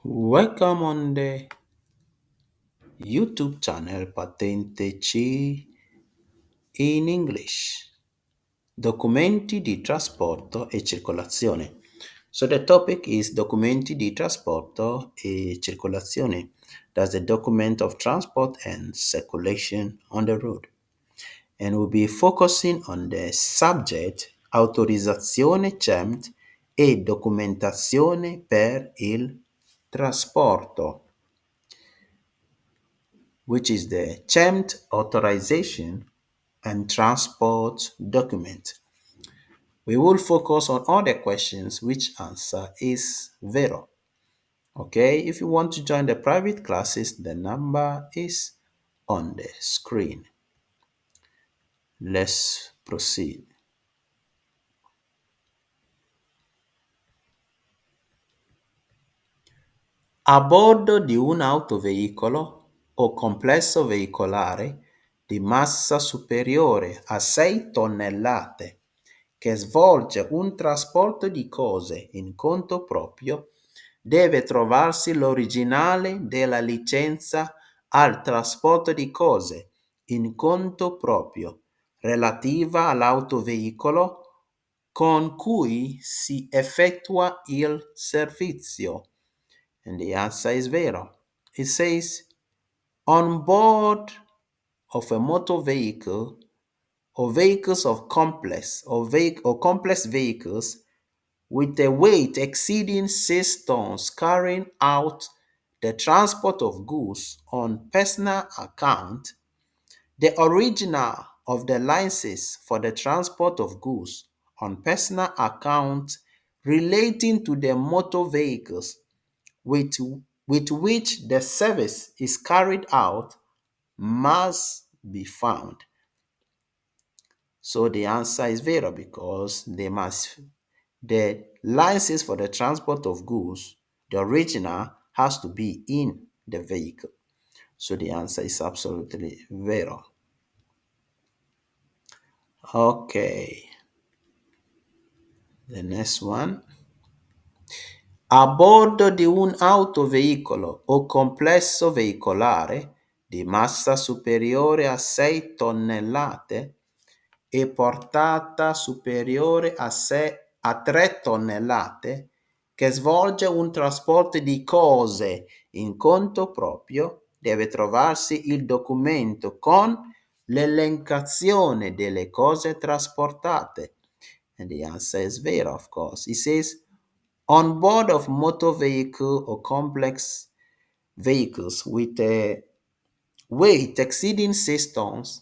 Welcome on the YouTube channel Patente C in English. Documenti di trasporto e circolazione. So the topic is documenti di trasporto e circolazione. That's the document of transport and circulation on the road. And we'll be focusing on the subject autorizzazione CEMT e documentazione per il trasporto, which is the CEMT authorization and transport document. We will focus on all the questions which answer is zero. Okay, if you want to join the private classes, the number is on the screen. Let's proceed. A bordo di un autoveicolo o complesso veicolare di massa superiore a 6 tonnellate che svolge un trasporto di cose in conto proprio, deve trovarsi l'originale della licenza al trasporto di cose in conto proprio relativa all'autoveicolo con cui si effettua il servizio. And the answer is vero. It says, on board of a motor vehicle or vehicles of complex or complex vehicles with a weight exceeding 6 tons carrying out the transport of goods on personal account, the original of the license for the transport of goods on personal account relating to the motor vehicles with, with which the service is carried out must be found. So the answer is zero because the license for the transport of goods, the original, has to be in the vehicle. So the answer is absolutely zero. Okay, the next one. A bordo di un autoveicolo o complesso veicolare di massa superiore a 6 tonnellate e portata superiore a 3 tonnellate che svolge un trasporto di cose in conto proprio, deve trovarsi il documento con l'elencazione delle cose trasportate. And the answer is vero, of course. It says, on board of motor vehicle or complex vehicles with a weight exceeding 6 tons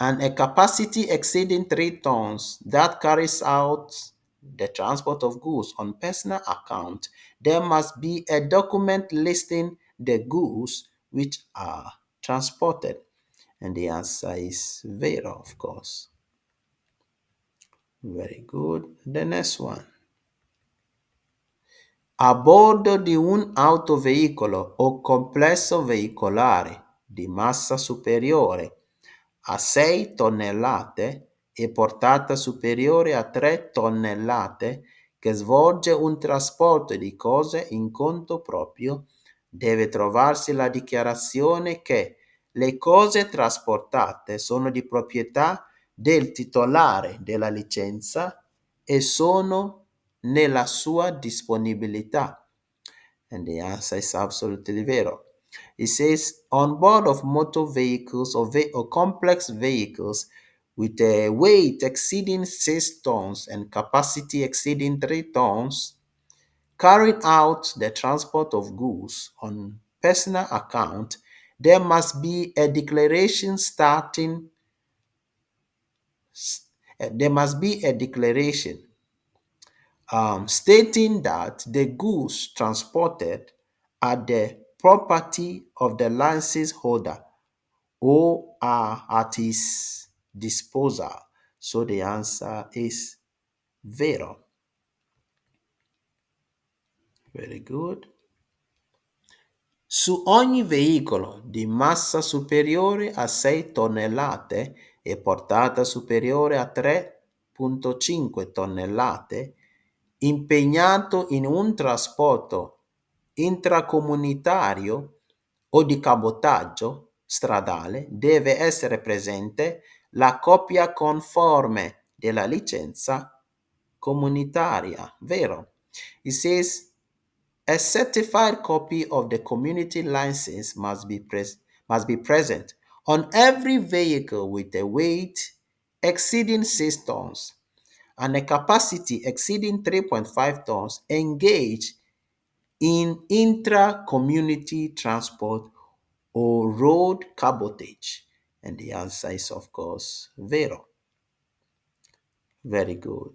and a capacity exceeding 3 tons that carries out the transport of goods on personal account, there must be a document listing the goods which are transported. And the answer is vero, of course. Very good. The next one. A bordo di un autoveicolo o complesso veicolare di massa superiore a 6 tonnellate e portata superiore a 3 tonnellate che svolge un trasporto di cose in conto proprio, deve trovarsi la dichiarazione che le cose trasportate sono di proprietà del titolare della licenza e sono nella sua disponibilità. And the answer is absolutely vero. It says, on board of motor vehicles or complex vehicles with a weight exceeding 6 tons and capacity exceeding 3 tons, carrying out the transport of goods on personal account, there must be a declaration stating that the goods transported are the property of the license holder or are at his disposal. So the answer is vero. Very good. Su ogni veicolo di massa superiore a 6 tonnellate e portata superiore a 3,5 tonnellate, impegnato in un trasporto intracomunitario o di cabotaggio stradale deve essere presente la copia conforme della licenza comunitaria, vero? It says a certified copy of the community license must be present on every vehicle with a weight exceeding 6 tons and a capacity exceeding 3.5 tons engaged in intra-community transport or road cabotage? And the answer is, of course, vero. Very good.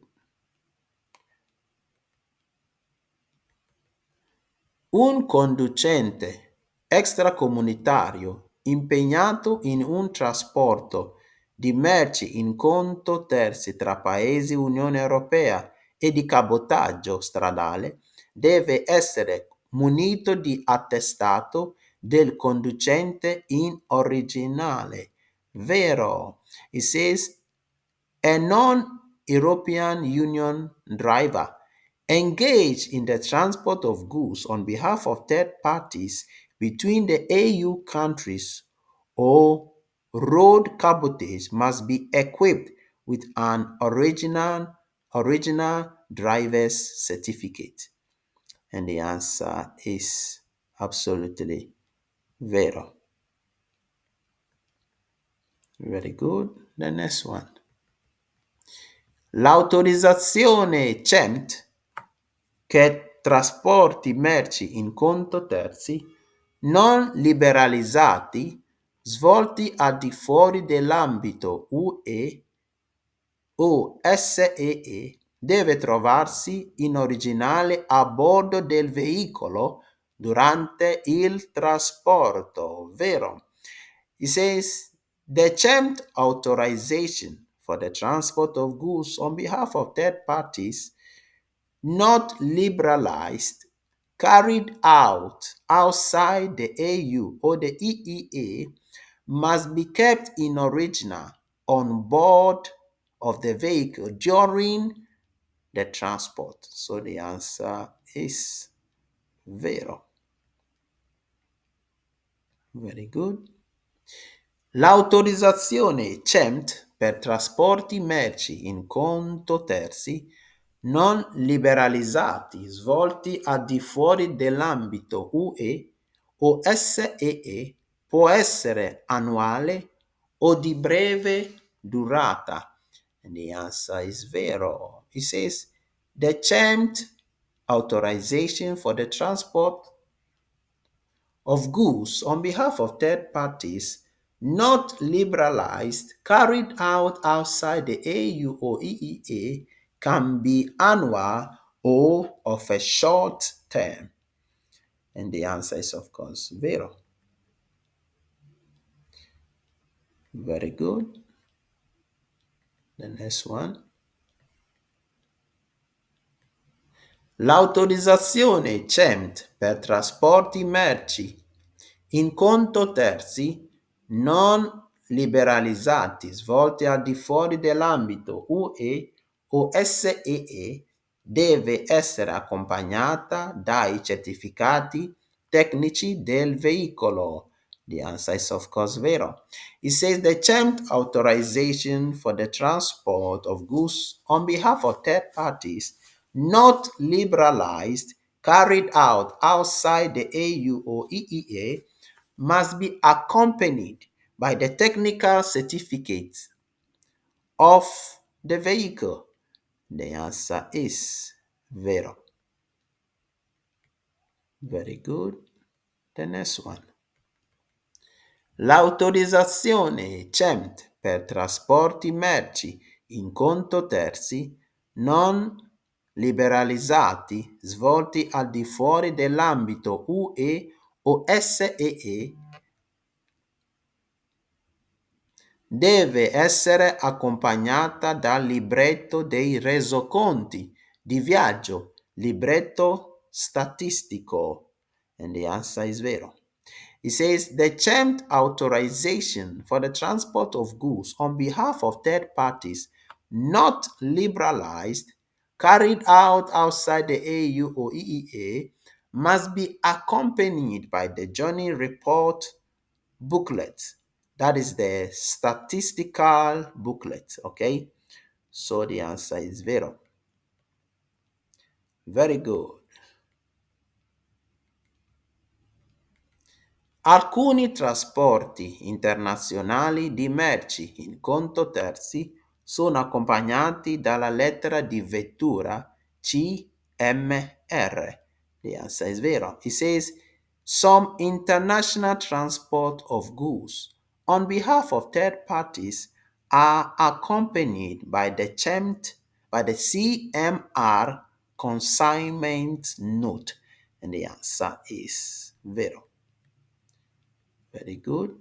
Un conducente extracomunitario impegnato in un trasporto di merci in conto terzi tra paesi Unione Europea e di cabotaggio stradale deve essere munito di attestato del conducente in originale. Vero. It says a non-European Union driver engaged in the transport of goods on behalf of third parties between the AU countries or road cabotage must be equipped with an original driver's certificate. And the answer is absolutely vero. Very good. The next one. L'autorizzazione CEMT che trasporti merci in conto terzi non liberalizzati svolti al di fuori dell'ambito UE o SEE deve trovarsi in originale a bordo del veicolo durante il trasporto, vero? It says the CEMT authorization for the transport of goods on behalf of third parties not liberalized, carried out outside the AU or the EEA must be kept in original on board of the vehicle during the transport. So the answer is vero. Very good. L'autorizzazione CEMT per trasporti merci in conto terzi non liberalizzati svolti al di fuori dell'ambito UE o SEE può essere annuale o di breve durata. And the answer is vero. It says the CEMT authorization for the transport of goods on behalf of third parties not liberalized carried out outside the AU or EEA can be annual or of a short term. And the answer is, of course, vero. Very good. The next one. L'autorizzazione CEMT per trasporti merci in conto terzi non liberalizzati svolti al di fuori dell'ambito UE o SEE deve essere accompagnata dai certificati tecnici del veicolo. The answer is, of course, vero. It says the CEMT authorization for the transport of goods on behalf of third parties not liberalized, carried out outside the AU or EEA must be accompanied by the technical certificate of the vehicle. The answer is vero. Very good. The next one. L'autorizzazione CEMT per trasporti merci in conto terzi non liberalizzati svolti al di fuori dell'ambito UE o SEE deve essere accompagnata dal libretto dei resoconti di viaggio, libretto statistico. And the answer is vero. It says the CEMT authorization for the transport of goods on behalf of third parties not liberalized, carried out outside the AU or EEA must be accompanied by the journey report booklet. That is the statistical booklet, okay? So the answer is vero. Very good. Alcuni trasporti internazionali di merci in conto terzi sono accompagnati dalla lettera di vettura CMR. The answer is vero. It says some international transport of goods on behalf of third parties are accompanied by the CMR consignment note. And the answer is vero. Very good.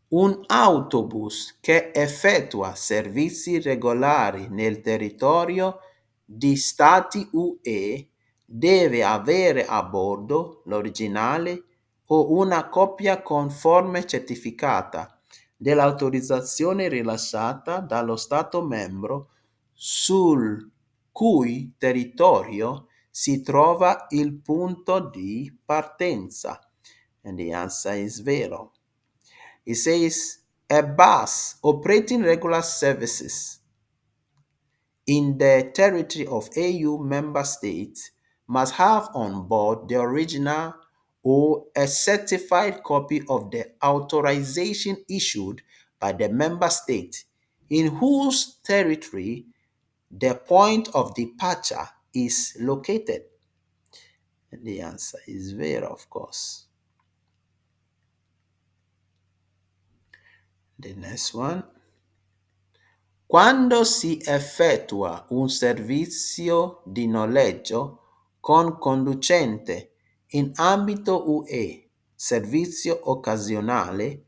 Un autobus che effettua servizi regolari nel territorio di Stati UE deve avere a bordo l'originale o una copia conforme certificata dell'autorizzazione rilasciata dallo Stato membro sul cui territorio si trova il punto di partenza. And the answer is vero. It says a bus operating regular services in the territory of AU member states must have on board the original or a certified copy of the authorization issued by the member state in whose territory the point of departure is located. And the answer is vero, of course. The next one. Quando si effettua un servizio di noleggio con conducente in ambito UE, servizio occasionale,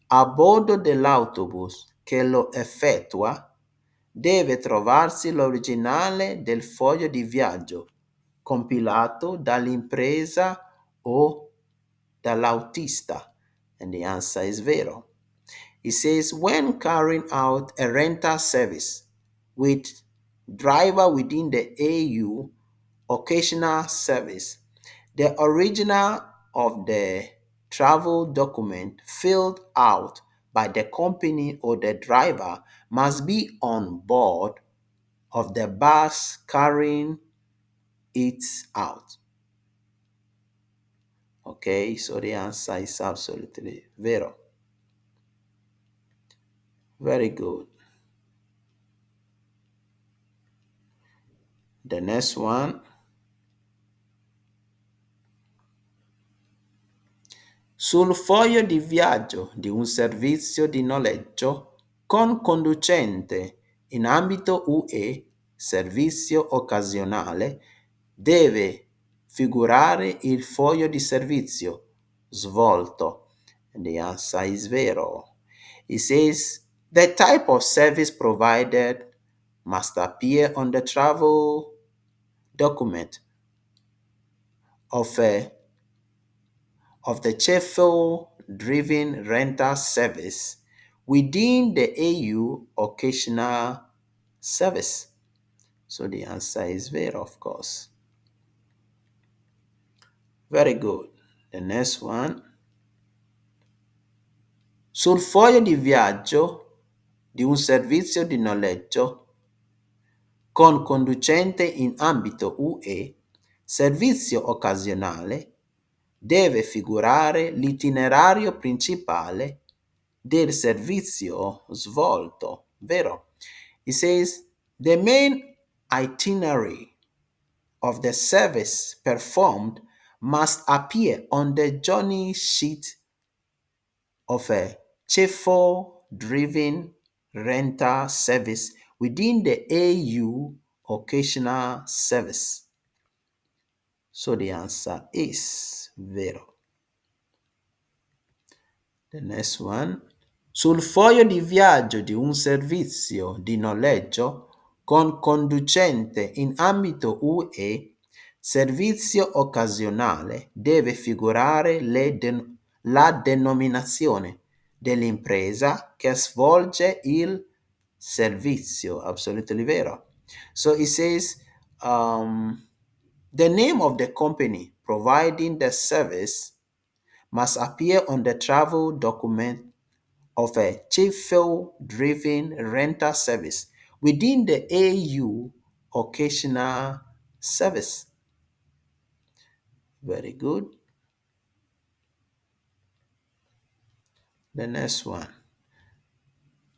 a bordo dell'autobus che lo effettua, deve trovarsi l'originale del foglio di viaggio compilato dall'impresa o dall'autista. And the answer is vero. It says when carrying out a rental service with driver within the AU occasional service, the original of the travel document filled out by the company or the driver must be on board of the bus carrying it out. Okay, so the answer is absolutely vero. Very good. The next one. Sul foglio di viaggio di un servizio di noleggio con conducente in ambito UE, servizio occasionale, deve figurare il foglio di servizio svolto. And the answer is vero. It says the type of service provided must appear on the travel document of the chauffeur-driven rental service within the AU occasional service. So the answer is vero, of course. Very good. The next one. Sul foglio di viaggio di un servizio di noleggio con conducente in ambito UE, servizio occasionale, deve figurare l'itinerario principale del servizio svolto, vero? It says the main itinerary of the service performed must appear on the journey sheet of a chauffeur-driven rental service within the AU occasional service. So the answer is vero. The next one. Sul foglio di viaggio di un servizio di noleggio con conducente in ambito UE, servizio occasionale, deve figurare la denominazione dell'impresa che svolge il servizio. Absolutely vero. So it says the name of the company providing the service must appear on the travel document of a chief-driven rental service within the AU occasional service. Very good. The next one.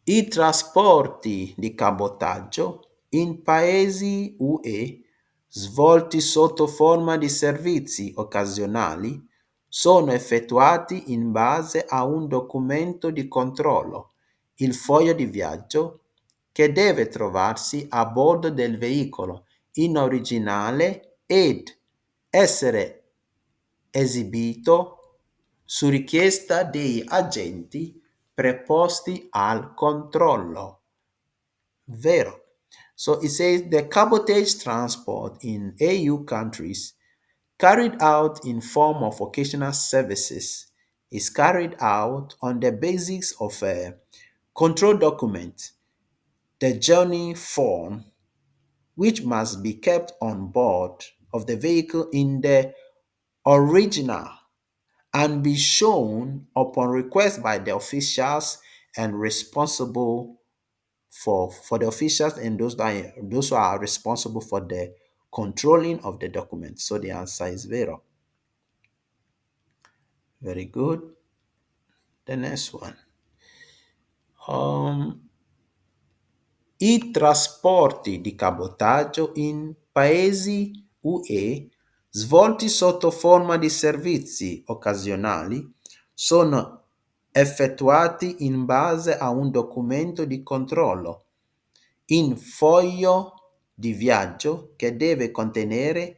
I trasporti di cabotaggio in paesi UE svolti sotto forma di servizi occasionali sono effettuati in base a un documento di controllo, il foglio di viaggio, che deve trovarsi a bordo del veicolo in originale ed essere esibito su richiesta degli agenti preposti al controllo. Vero. So it says the cabotage transport in AU countries carried out in form of occasional services is carried out on the basis of a control document, the journey form, which must be kept on board of the vehicle in the original and be shown upon request by the officials and responsible for the officials and those who are responsible for the controlling of the document. So the answer is vero. Very good. The next one. I trasporti di cabotaggio in paesi UE svolti sotto forma di servizi occasionali sono effettuati in base a un documento di controllo in foglio di viaggio che deve contenere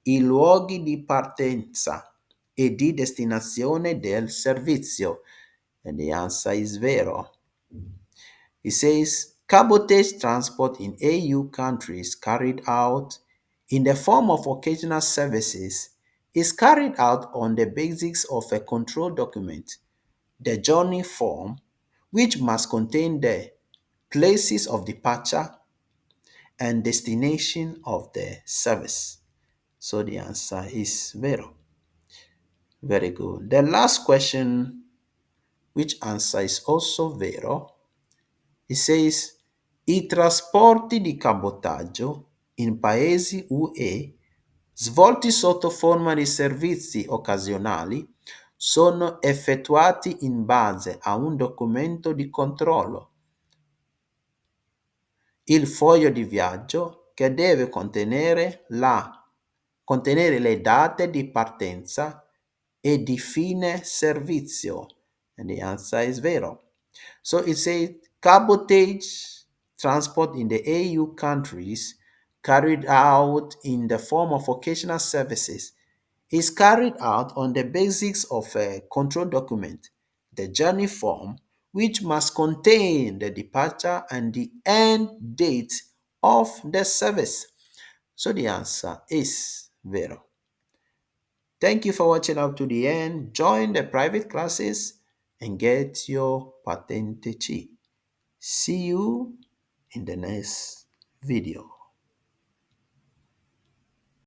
i luoghi di partenza e di destinazione del servizio. And the answer is vero. It says cabotage transport in AU countries carried out in the form of occasional services is carried out on the basis of a control document, the journey form, which must contain the places of departure and destination of the service. So the answer is vero. Very good. The last question, which answer is also vero, it says i trasporti di cabotaggio in paesi UE svolti sotto forma di servizi occasionali sono effettuati in base a un documento di controllo, il foglio di viaggio che deve contenere le date di partenza e di fine servizio. And the answer is vero. So it says cabotage transport in the AU countries carried out in the form of occasional services is carried out on the basis of a control document, the journey form, which must contain the departure and the end date of the service. So the answer is vero. Thank you for watching up to the end. Join the private classes and get your Patente C. See you in the next video.